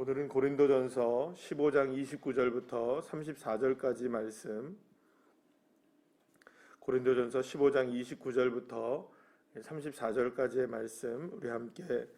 오늘은 고린도전서 15장 29절부터 34절까지 말씀, 고린도전서 15장 29절부터 34절까지의 말씀 우리 함께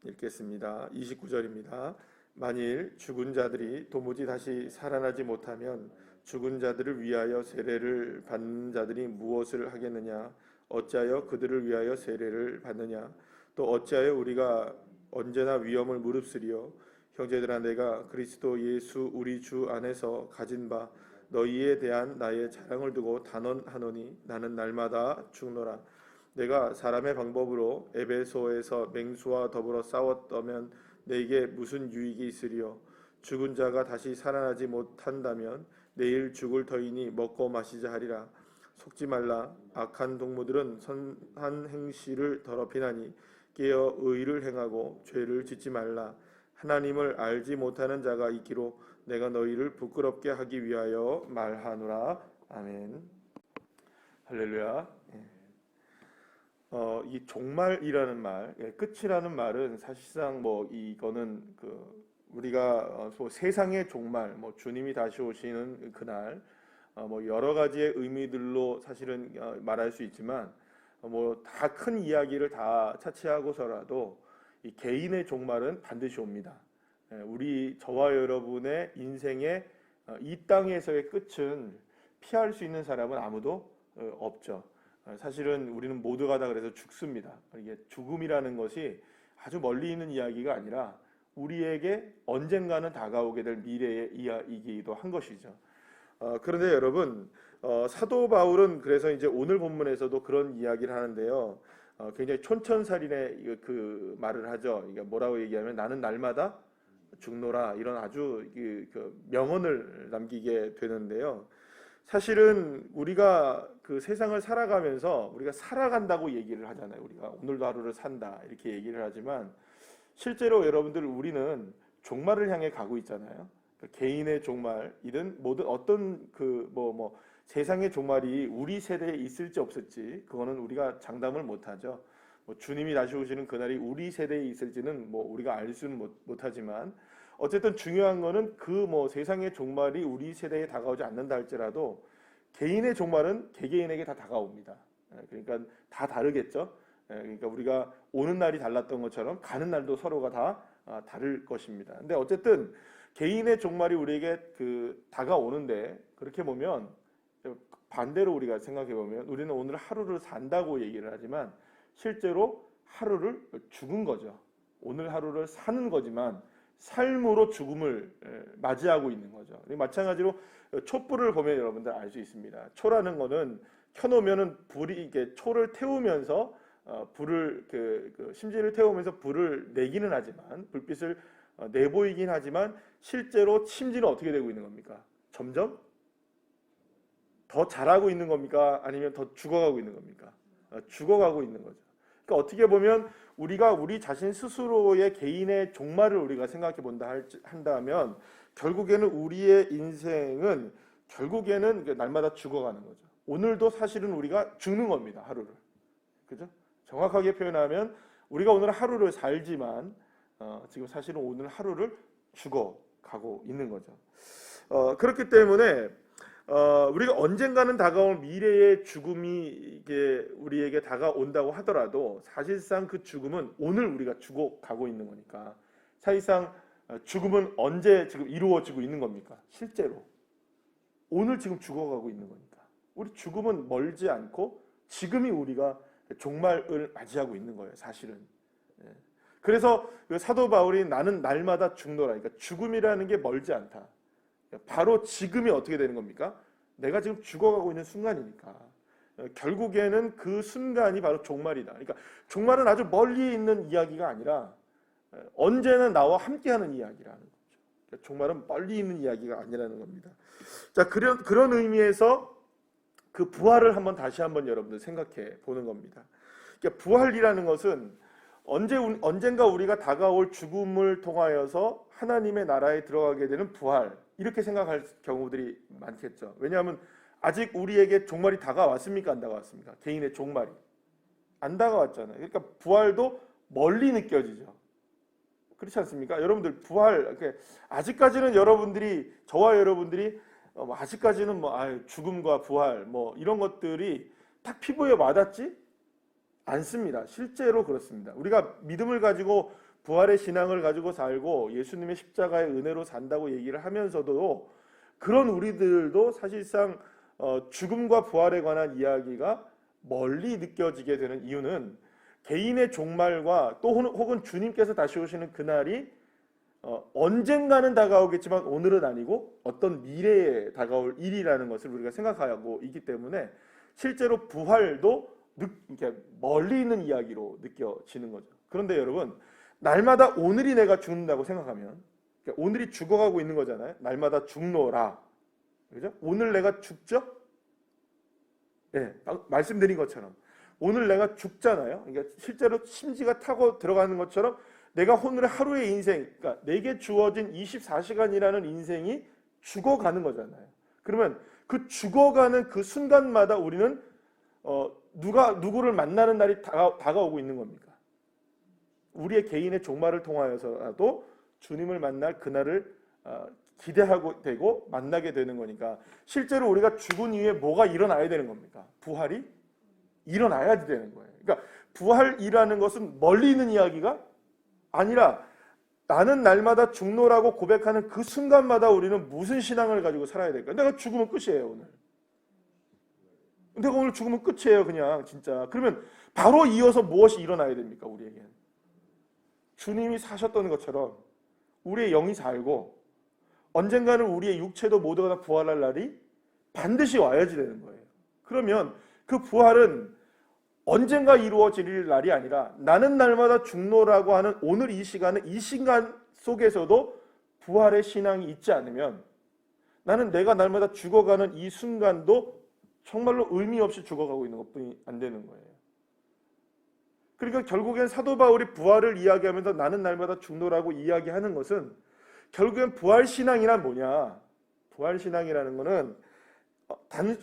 읽겠습니다. 29절입니다. 만일 죽은 자들이 도무지 다시 살아나지 못하면 죽은 자들을 위하여 세례를 받는 자들이 무엇을 하겠느냐? 어찌하여 그들을 위하여 세례를 받느냐? 또 어찌하여 우리가 언제나 위험을 무릅쓰리요? 형제들아, 내가 그리스도 예수 우리 주 안에서 가진 바 너희에 대한 나의 자랑을 두고 단언하노니 나는 날마다 죽노라. 내가 사람의 방법으로 에베소에서 맹수와 더불어 싸웠다면 내게 무슨 유익이 있으리요? 죽은 자가 다시 살아나지 못한다면 내일 죽을 터이니 먹고 마시자 하리라. 속지 말라. 악한 동무들은 선한 행실을 더럽히나니 깨어 의를 행하고 죄를 짓지 말라. 하나님을 알지 못하는 자가 있기로 내가 너희를 부끄럽게 하기 위하여 말하노라. 아멘. 할렐루야. 이 종말이라는 말, 끝이라는 말은 사실상 이거는 우리가 세상의 종말, 주님이 다시 오시는 그날, 여러 가지의 의미들로 사실은 말할 수 있지만, 다 큰 이야기를 다 차치하고서라도 이 개인의 종말은 반드시 옵니다. 저와 여러분의 인생의 이 땅에서의 끝은 피할 수 있는 사람은 아무도 없죠. 사실은 우리는 모두가 다 그래서 죽습니다. 이게 죽음이라는 것이 아주 멀리 있는 이야기가 아니라 우리에게 언젠가는 다가오게 될 미래의 이야기이기도 한 것이죠. 그런데 여러분, 사도 바울은 그래서 이제 오늘 본문에서도 그런 이야기를 하는데요. 굉장히 촌천살인의 그 말을 하죠. 이게 뭐라고 얘기하면 나는 날마다 죽노라, 이런 아주 명언을 남기게 되는데요. 사실은 우리가 그 세상을 살아가면서 우리가 살아간다고 얘기를 하잖아요. 우리가 오늘도 하루를 산다 이렇게 얘기를 하지만 실제로 여러분들 우리는 종말을 향해 가고 있잖아요. 개인의 종말이든 모든 어떤 세상의 종말이 우리 세대에 있을지 없을지 그거는 우리가 장담을 못하죠. 주님이 다시 오시는 그날이 우리 세대에 있을지는 우리가 알 수는 못하지만 어쨌든 중요한 거는 세상의 종말이 우리 세대에 다가오지 않는다 할지라도 개인의 종말은 개개인에게 다 다가옵니다. 그러니까 다 다르겠죠. 그러니까 우리가 오는 날이 달랐던 것처럼 가는 날도 서로가 다 다를 것입니다. 근데 어쨌든 개인의 종말이 우리에게 다가오는데 그렇게 보면 반대로 우리가 생각해 보면 우리는 오늘 하루를 산다고 얘기를 하지만 실제로 하루를 죽은 거죠. 오늘 하루를 사는 거지만 삶으로 죽음을 맞이하고 있는 거죠. 마찬가지로 촛불을 보면 여러분들 알 수 있습니다. 초라는 거는 켜놓으면은 불이 이게 초를 태우면서 불을 심지를 태우면서 불을 내기는 하지만 불빛을 내보이긴 하지만 실제로 심지는 어떻게 되고 있는 겁니까? 점점 더 자라고 있는 겁니까? 아니면 더 죽어가고 있는 겁니까? 죽어가고 있는 거죠. 그러니까 어떻게 보면 우리가 우리 자신 스스로의 개인의 종말을 우리가 생각해 본다 한다면 결국에는 우리의 인생은 결국에는 날마다 죽어가는 거죠. 오늘도 사실은 우리가 죽는 겁니다. 하루를. 그죠? 정확하게 표현하면 우리가 오늘 하루를 살지만 지금 사실은 오늘 하루를 죽어가고 있는 거죠. 그렇기 때문에 우리가 언젠가는 다가올 미래의 죽음이 이게 우리에게 다가온다고 하더라도 사실상 그 죽음은 오늘 우리가 죽어가고 있는 거니까 사실상 죽음은 언제 지금 이루어지고 있는 겁니까? 실제로 오늘 지금 죽어가고 있는 거니까 우리 죽음은 멀지 않고 지금이 우리가 종말을 맞이하고 있는 거예요. 사실은. 그래서 사도 바울이 나는 날마다 죽노라. 그러니까 죽음이라는 게 멀지 않다. 바로 지금이 어떻게 되는 겁니까? 내가 지금 죽어가고 있는 순간이니까 결국에는 그 순간이 바로 종말이다. 그러니까 종말은 아주 멀리 있는 이야기가 아니라 언제나 나와 함께하는 이야기라는 거죠. 그러니까 종말은 멀리 있는 이야기가 아니라는 겁니다. 자, 그런 의미에서 그 부활을 다시 한번 여러분들 생각해 보는 겁니다. 그러니까 부활이라는 것은 언젠가 우리가 다가올 죽음을 통하여서 하나님의 나라에 들어가게 되는 부활, 이렇게 생각할 경우들이 많겠죠. 왜냐하면 아직 우리에게 종말이 다가왔습니까? 안 다가왔습니까? 개인의 종말이 안 다가왔잖아요. 그러니까 부활도 멀리 느껴지죠. 그렇지 않습니까? 여러분들 부활, 아직까지는 여러분들이, 저와 여러분들이 아직까지는 죽음과 부활 이런 것들이 딱 피부에 와닿지 않습니다. 실제로 그렇습니다. 우리가 믿음을 가지고 부활의 신앙을 가지고 살고 예수님의 십자가의 은혜로 산다고 얘기를 하면서도 그런 우리들도 사실상 죽음과 부활에 관한 이야기가 멀리 느껴지게 되는 이유는 개인의 종말과 또 혹은 주님께서 다시 오시는 그날이 언젠가는 다가오겠지만 오늘은 아니고 어떤 미래에 다가올 일이라는 것을 우리가 생각하고 있기 때문에 실제로 부활도 이렇게 멀리 있는 이야기로 느껴지는 거죠. 그런데 여러분, 날마다 오늘이 내가 죽는다고 생각하면, 오늘이 죽어가고 있는 거잖아요. 날마다 죽노라, 그죠? 오늘 내가 죽죠? 네, 말씀드린 것처럼 오늘 내가 죽잖아요. 그러니까 실제로 심지가 타고 들어가는 것처럼 내가 오늘 하루의 인생, 그러니까 내게 주어진 24시간이라는 인생이 죽어가는 거잖아요. 그러면 그 죽어가는 그 순간마다 우리는 누구를 만나는 날이 다가오고 있는 겁니까? 우리의 개인의 종말을 통하여서라도 주님을 만날 그날을 기대하고 되고 만나게 되는 거니까 실제로 우리가 죽은 이후에 뭐가 일어나야 되는 겁니까? 부활이 일어나야 되는 거예요. 그러니까 부활이라는 것은 멀리 있는 이야기가 아니라 나는 날마다 죽노라고 고백하는 그 순간마다 우리는 무슨 신앙을 가지고 살아야 될까? 내가 죽으면 끝이에요, 오늘. 내가 오늘 죽으면 끝이에요, 그냥 진짜. 그러면 바로 이어서 무엇이 일어나야 됩니까, 우리에게는? 주님이 사셨던 것처럼 우리의 영이 살고 언젠가는 우리의 육체도 모두가 다 부활할 날이 반드시 와야지 되는 거예요. 그러면 그 부활은 언젠가 이루어질 날이 아니라 나는 날마다 죽노라고 하는 오늘 이 시간은 이 시간 속에서도 부활의 신앙이 있지 않으면 나는 내가 날마다 죽어가는 이 순간도 정말로 의미 없이 죽어가고 있는 것뿐이 안 되는 거예요. 그러니까 결국엔 사도 바울이 부활을 이야기하면서 나는 날마다 죽노라고 이야기하는 것은 결국엔 부활신앙이란 뭐냐? 부활신앙이라는 것은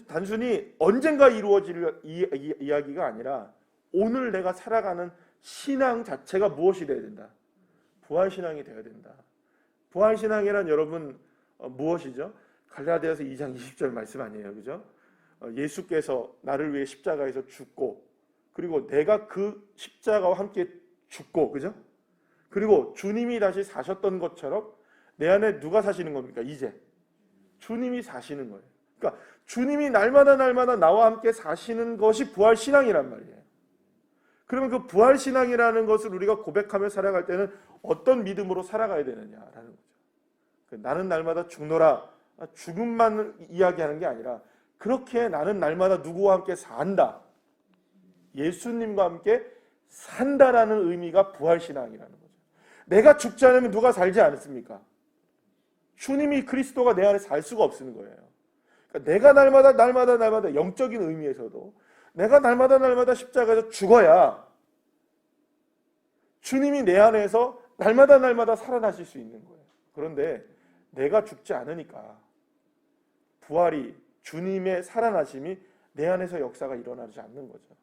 단순히 언젠가 이루어질 이야기가 아니라 오늘 내가 살아가는 신앙 자체가 무엇이 되어야 된다? 부활신앙이 되어야 된다. 부활신앙이란 여러분 무엇이죠? 갈라디아서 2장 20절 말씀 아니에요, 그죠? 예수께서 나를 위해 십자가에서 죽고 그리고 내가 그 십자가와 함께 죽고, 그죠? 그리고 주님이 다시 사셨던 것처럼 내 안에 누가 사시는 겁니까? 이제 주님이 사시는 거예요. 그러니까 주님이 날마다 나와 함께 사시는 것이 부활신앙이란 말이에요. 그러면 그 부활신앙이라는 것을 우리가 고백하며 살아갈 때는 어떤 믿음으로 살아가야 되느냐라는 거죠. 나는 날마다 죽노라, 죽음만 이야기하는 게 아니라 그렇게 나는 날마다 누구와 함께 산다, 예수님과 함께 산다라는 의미가 부활신앙이라는 거죠. 내가 죽지 않으면 누가 살지 않습니까? 주님이 그리스도가 내 안에 살 수가 없는 거예요. 그러니까 내가 날마다 영적인 의미에서도 내가 날마다 십자가에서 죽어야 주님이 내 안에서 날마다 살아나실 수 있는 거예요. 그런데 내가 죽지 않으니까 부활이, 주님의 살아나심이 내 안에서 역사가 일어나지 않는 거죠.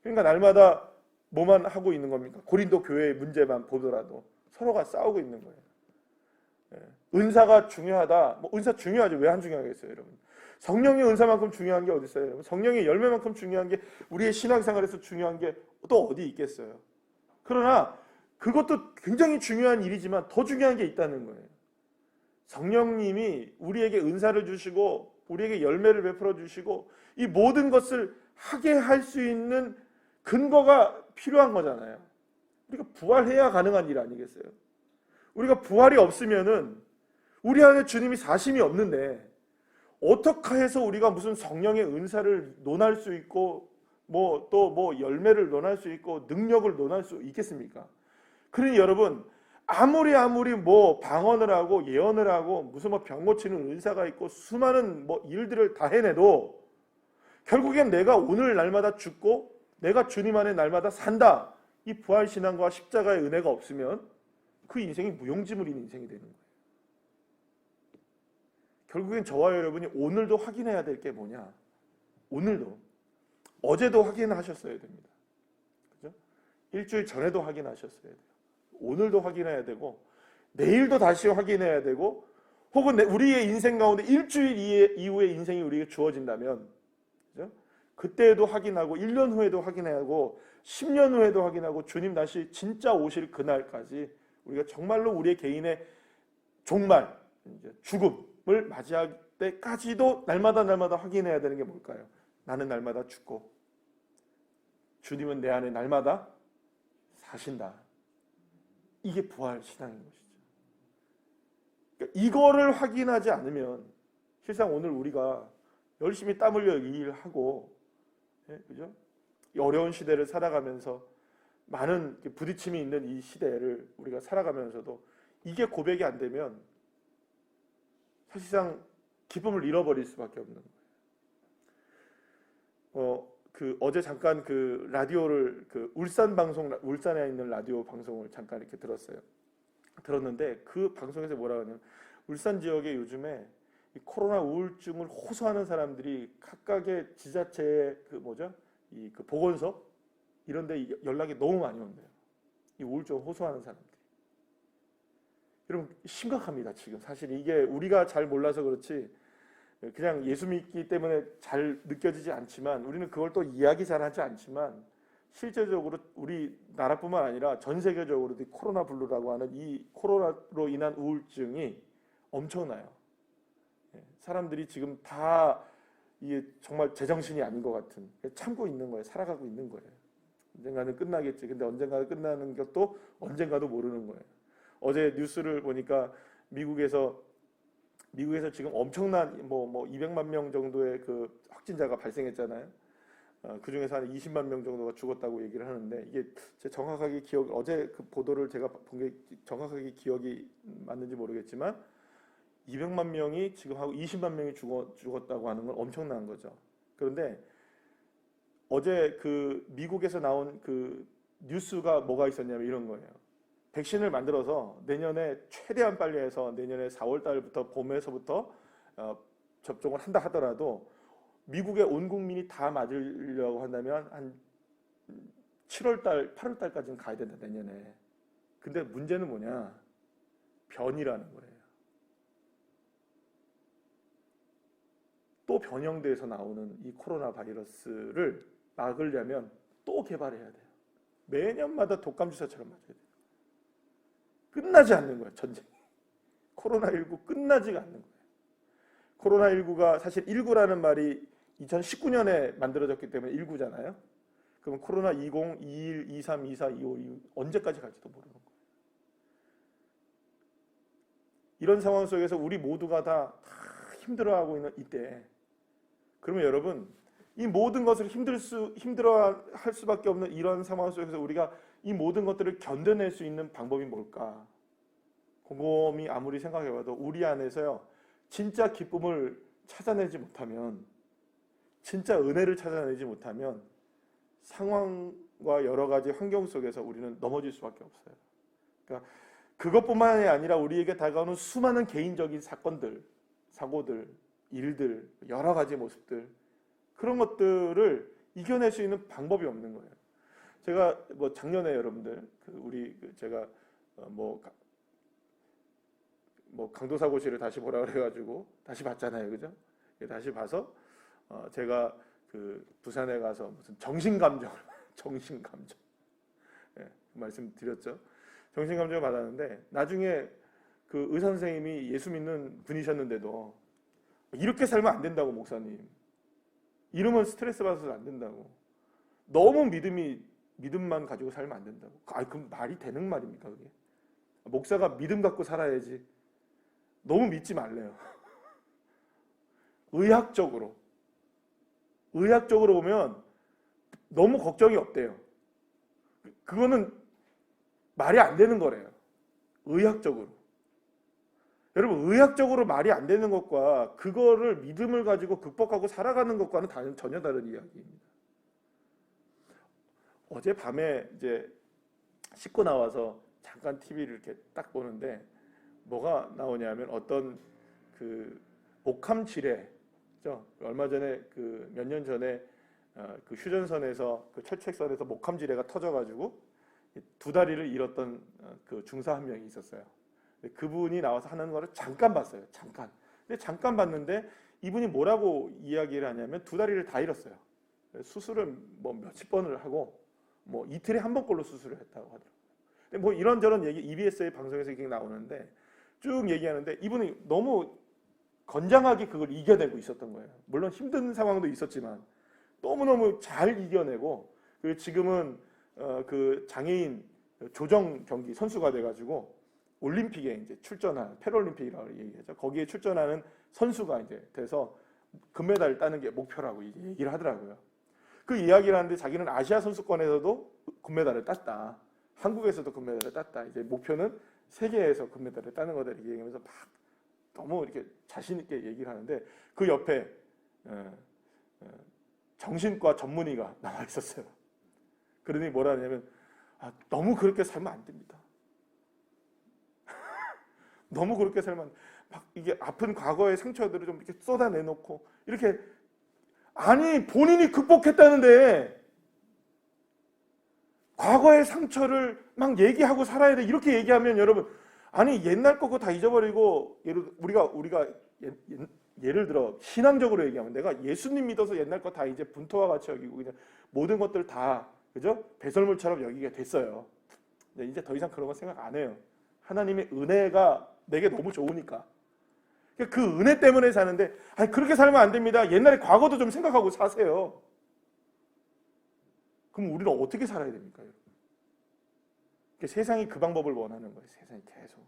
그러니까 날마다 뭐만 하고 있는 겁니까? 고린도 교회의 문제만 보더라도 서로가 싸우고 있는 거예요. 은사가 중요하다. 은사 중요하죠. 왜 안 중요하겠어요, 여러분? 성령의 은사만큼 중요한 게 어디 있어요, 여러분? 성령의 열매만큼 중요한 게 우리의 신앙생활에서 중요한 게 또 어디 있겠어요? 그러나 그것도 굉장히 중요한 일이지만 더 중요한 게 있다는 거예요. 성령님이 우리에게 은사를 주시고 우리에게 열매를 베풀어 주시고 이 모든 것을 하게 할 수 있는 근거가 필요한 거잖아요. 우리가 부활해야 가능한 일 아니겠어요? 우리가 부활이 없으면은 우리 안에 주님이 사심이 없는데 어떻게 해서 우리가 무슨 성령의 은사를 논할 수 있고 또 열매를 논할 수 있고 능력을 논할 수 있겠습니까? 그러니 여러분, 아무리 방언을 하고 예언을 하고 무슨 병 고치는 은사가 있고 수많은 일들을 다 해내도 결국엔 내가 오늘 날마다 죽고 내가 주님 안에 날마다 산다, 이 부활신앙과 십자가의 은혜가 없으면 그 인생이 무용지물인 인생이 되는 거예요. 결국엔 저와 여러분이 오늘도 확인해야 될 게 뭐냐? 오늘도, 어제도 확인하셨어야 됩니다. 그죠? 일주일 전에도 확인하셨어야 돼요. 오늘도 확인해야 되고 내일도 다시 확인해야 되고 혹은 우리의 인생 가운데 일주일 이후의 인생이 우리에게 주어진다면 그죠? 그때에도 확인하고 1년 후에도 확인하고 10년 후에도 확인하고 주님 다시 진짜 오실 그날까지 우리가 정말로 우리의 개인의 종말, 이제 죽음을 맞이할 때까지도 날마다 확인해야 되는 게 뭘까요? 나는 날마다 죽고 주님은 내 안에 날마다 사신다. 이게 부활 신앙인 것이죠. 그러니까 이거를 확인하지 않으면 실상 오늘 우리가 열심히 땀 흘려 일하고 그죠? 이 어려운 시대를 살아가면서 많은 부딪힘이 있는 이 시대를 우리가 살아가면서도 이게 고백이 안 되면 사실상 기쁨을 잃어버릴 수밖에 없는 거예요. 어제 잠깐 그 라디오를 울산에 있는 라디오 방송을 잠깐 이렇게 들었는데 그 방송에서 뭐라 하냐면 울산 지역에 요즘에 이 코로나 우울증을 호소하는 사람들이 각각의 지자체의 그 보건소 이런 데 연락이 너무 많이 온대요. 이 우울증을 호소하는 사람들이. 여러분 심각합니다. 지금 사실 이게 우리가 잘 몰라서 그렇지 그냥 예수 믿기 때문에 잘 느껴지지 않지만 우리는 그걸 또 이야기 잘 하지 않지만 실제적으로 우리 나라뿐만 아니라 전 세계적으로 코로나 블루라고 하는 이 코로나로 인한 우울증이 엄청나요. 사람들이 지금 다 이게 정말 제정신이 아닌 것 같은 참고 있는 거예요. 살아가고 있는 거예요. 언젠가는 끝나겠지. 근데 언젠가 끝나는 것도 언젠가도 모르는 거예요. 어제 뉴스를 보니까 미국에서 지금 엄청난 200만 명 정도의 그 확진자가 발생했잖아요. 그 중에서 한 20만 명 정도가 죽었다고 얘기를 하는데 이게 제 정확하게 어제 그 보도를 제가 본 게 정확하게 기억이 맞는지 모르겠지만 200만 명이 지금 하고 20만 명이 죽었다고 하는 건 엄청난 거죠. 그런데 어제 그 미국에서 나온 그 뉴스가 뭐가 있었냐면 이런 거예요. 백신을 만들어서 내년에 최대한 빨리 해서 내년에 4월 달부터 봄에서부터 접종을 한다 하더라도 미국의 온 국민이 다 맞으려고 한다면 한 7월 달, 8월 달까지는 가야 된다 내년에. 근데 문제는 뭐냐? 변이라는 거예요. 또 변형돼서 나오는 이 코로나 바이러스를 막으려면 또 개발해야 돼요. 매년마다 독감 주사처럼 맞아야 돼요. 끝나지 않는 거예요. 전쟁이. 코로나19 끝나지가 않는 거예요. 코로나19가 사실 19라는 말이 2019년에 만들어졌기 때문에 19잖아요. 그럼 코로나 20, 21, 23, 24, 25, 26 언제까지 갈지도 모르는 거예요. 이런 상황 속에서 우리 모두가 다 힘들어하고 있는 이때 그러면 여러분 이 모든 것을 힘들어할 수밖에 없는 이런 상황 속에서 우리가 이 모든 것들을 견뎌낼 수 있는 방법이 뭘까? 곰곰이 아무리 생각해봐도 우리 안에서요 진짜 기쁨을 찾아내지 못하면 진짜 은혜를 찾아내지 못하면 상황과 여러 가지 환경 속에서 우리는 넘어질 수밖에 없어요. 그러니까 그것뿐만이 아니라 우리에게 다가오는 수많은 개인적인 사건들, 사고들, 일들, 여러 가지 모습들 그런 것들을 이겨낼 수 있는 방법이 없는 거예요. 제가 작년에 여러분들 제가 강도사고시를 다시 보라 그래가지고 다시 봤잖아요, 그죠? 다시 봐서 제가 그 부산에 가서 무슨 정신감정 예, 말씀드렸죠. 정신감정을 받았는데 나중에 그 의사 선생님이 예수 믿는 분이셨는데도 이렇게 살면 안 된다고 목사님. 이러면 스트레스 받아서 안 된다고. 너무 믿음만 가지고 살면 안 된다고. 그럼 말이 되는 말입니까 그게? 목사가 믿음 갖고 살아야지. 너무 믿지 말래요. 의학적으로 보면 너무 걱정이 없대요. 그거는 말이 안 되는 거래요. 의학적으로. 여러분 의학적으로 말이 안 되는 것과 그거를 믿음을 가지고 극복하고 살아가는 것과는 전혀 다른 이야기입니다. 어제 밤에 이제 씻고 나와서 잠깐 TV를 이렇게 딱 보는데 뭐가 나오냐면 어떤 그 목함 지뢰죠. 얼마 전에 몇 년 전에 그 휴전선에서 그 철책선에서 목함 지뢰가 터져가지고 두 다리를 잃었던 그 중사 한 명이 있었어요. 그분이 나와서 하는 거를 잠깐 봤어요. 잠깐. 근데 잠깐 봤는데 이분이 뭐라고 이야기를 하냐면 두 다리를 다 잃었어요. 수술을 뭐 몇십 번을 하고 뭐 이틀에 한 번꼴로 수술을 했다고 하더라고요. 근데 뭐 이런저런 얘기 EBS의 방송에서 이렇게 나오는데 쭉 얘기하는데 이분이 너무 건장하게 그걸 이겨내고 있었던 거예요. 물론 힘든 상황도 있었지만 너무너무 잘 이겨내고 그리고 지금은 그 장애인 조정 경기 선수가 돼가지고 올림픽에 이제 출전한 패럴림픽이라고 얘기하죠. 거기에 출전하는 선수가 이제 돼서 금메달을 따는 게 목표라고 이제 얘기를 하더라고요. 그 이야기를 하는데 자기는 아시아 선수권에서도 금메달을 땄다. 한국에서도 금메달을 땄다. 이제 목표는 세계에서 금메달을 따는 거다 이렇게 얘기하면서 막 너무 이렇게 자신 있게 얘기를 하는데 그 옆에 정신과 전문의가 나와 있었어요. 그러니 뭐라 하냐면 너무 그렇게 살면 안 됩니다. 너무 그렇게 살면 막 이게 아픈 과거의 상처들을 좀 이렇게 쏟아내놓고 이렇게 아니 본인이 극복했다는데 과거의 상처를 막 얘기하고 살아야 돼 이렇게 얘기하면 여러분 아니 옛날 거고 다 잊어버리고 우리가 예를 들어 신앙적으로 얘기하면 내가 예수님 믿어서 옛날 거 다 이제 분토와 같이 여기고 그냥 모든 것들 다 그죠 배설물처럼 여기게 됐어요. 이제 더 이상 그런 거 생각 안 해요. 하나님의 은혜가 내게 너무 좋으니까. 그 은혜 때문에 사는데 아니 그렇게 살면 안 됩니다. 옛날에 과거도 좀 생각하고 사세요. 그럼 우리는 어떻게 살아야 됩니까? 세상이 그 방법을 원하는 거예요. 세상이 계속.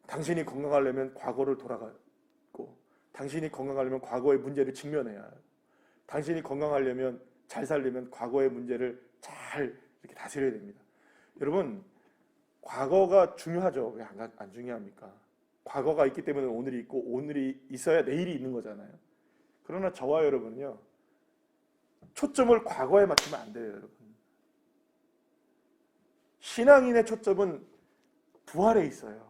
당신이 건강하려면 과거를 돌아가고 당신이 건강하려면 과거의 문제를 직면해야 해요. 당신이 건강하려면 잘 살려면 과거의 문제를 잘 이렇게 다스려야 됩니다. 여러분 과거가 중요하죠. 왜 안 중요합니까? 과거가 있기 때문에 오늘이 있고 오늘이 있어야 내일이 있는 거잖아요. 그러나 저와 여러분요. 초점을 과거에 맞추면 안 돼요. 여러분. 신앙인의 초점은 부활에 있어요.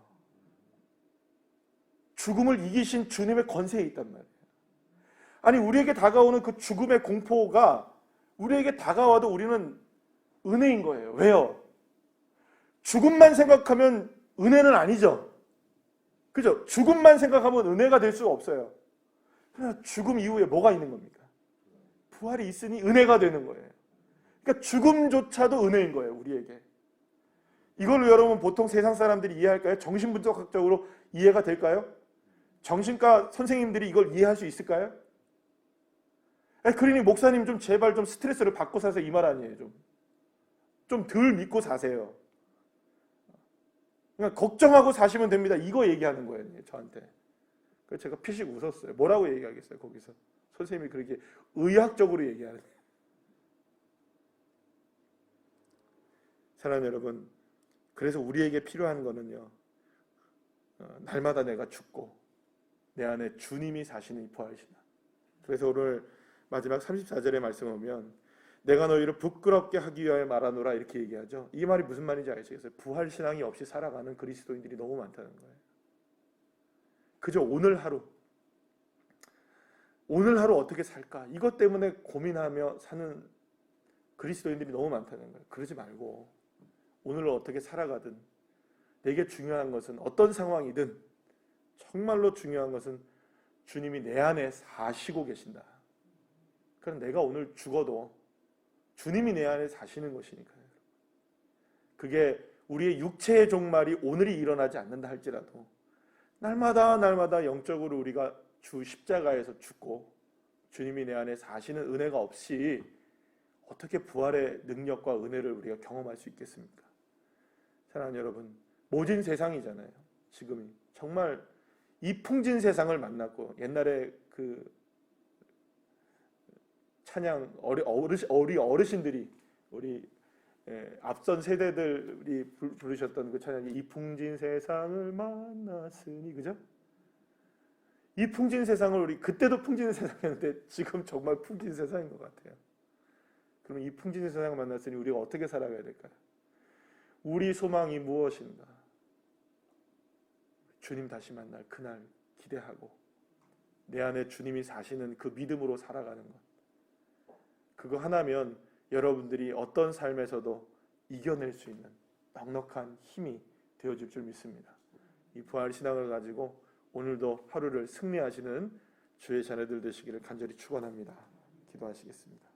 죽음을 이기신 주님의 권세에 있단 말이에요. 아니 우리에게 다가오는 그 죽음의 공포가 우리에게 다가와도 우리는 은혜인 거예요. 왜요? 죽음만 생각하면 은혜는 아니죠. 그죠? 죽음만 생각하면 은혜가 될 수가 없어요. 그러나 죽음 이후에 뭐가 있는 겁니까? 부활이 있으니 은혜가 되는 거예요. 그러니까 죽음조차도 은혜인 거예요. 우리에게. 이걸 여러분 보통 세상 사람들이 이해할까요? 정신분석학적으로 이해가 될까요? 정신과 선생님들이 이걸 이해할 수 있을까요? 그러니 목사님 좀 제발 좀 스트레스를 받고 사세요. 이 말 아니에요. 좀 덜 믿고 사세요. 그러니까 걱정하고 사시면 됩니다. 이거 얘기하는 거예요. 저한테. 그래서 제가 피식 웃었어요. 뭐라고 얘기하겠어요. 거기서. 선생님이 그렇게 의학적으로 얘기하는 거예요. 사랑하는 여러분, 그래서 우리에게 필요한 거는요. 날마다 내가 죽고 내 안에 주님이 사시는 이 부활이시다. 그래서 오늘 마지막 34절의 말씀을 보면 내가 너희를 부끄럽게 하기 위하여 말하노라 이렇게 얘기하죠. 이 말이 무슨 말인지 아시겠어요? 부활신앙이 없이 살아가는 그리스도인들이 너무 많다는 거예요. 그저 오늘 하루 어떻게 살까? 이것 때문에 고민하며 사는 그리스도인들이 너무 많다는 거예요. 그러지 말고 오늘을 어떻게 살아가든 내게 중요한 것은 어떤 상황이든 정말로 중요한 것은 주님이 내 안에 사시고 계신다. 그럼 내가 오늘 죽어도 주님이 내 안에 사시는 것이니까요. 그게 우리의 육체의 종말이 오늘이 일어나지 않는다 할지라도 날마다 영적으로 우리가 주 십자가에서 죽고 주님이 내 안에 사시는 은혜가 없이 어떻게 부활의 능력과 은혜를 우리가 경험할 수 있겠습니까? 사랑하는 여러분, 모진 세상이잖아요. 지금이 정말 이 풍진 세상을 만났고 옛날에 그 찬양 어르신들이 우리 앞선 세대들이 부르셨던 그 찬양이 이 풍진 세상을 만났으니 그죠? 이 풍진 세상을 우리 그때도 풍진 세상이었는데 지금 정말 풍진 세상인 것 같아요. 그러면 이 풍진 세상을 만났으니 우리가 어떻게 살아가야 될까요? 우리 소망이 무엇인가? 주님 다시 만날 그날 기대하고 내 안에 주님이 사시는 그 믿음으로 살아가는 것. 그거 하나면 여러분들이 어떤 삶에서도 이겨낼 수 있는 넉넉한 힘이 되어줄 줄 믿습니다. 이 부활 신앙을 가지고 오늘도 하루를 승리하시는 주의 자녀들 되시기를 간절히 축원합니다. 기도하시겠습니다.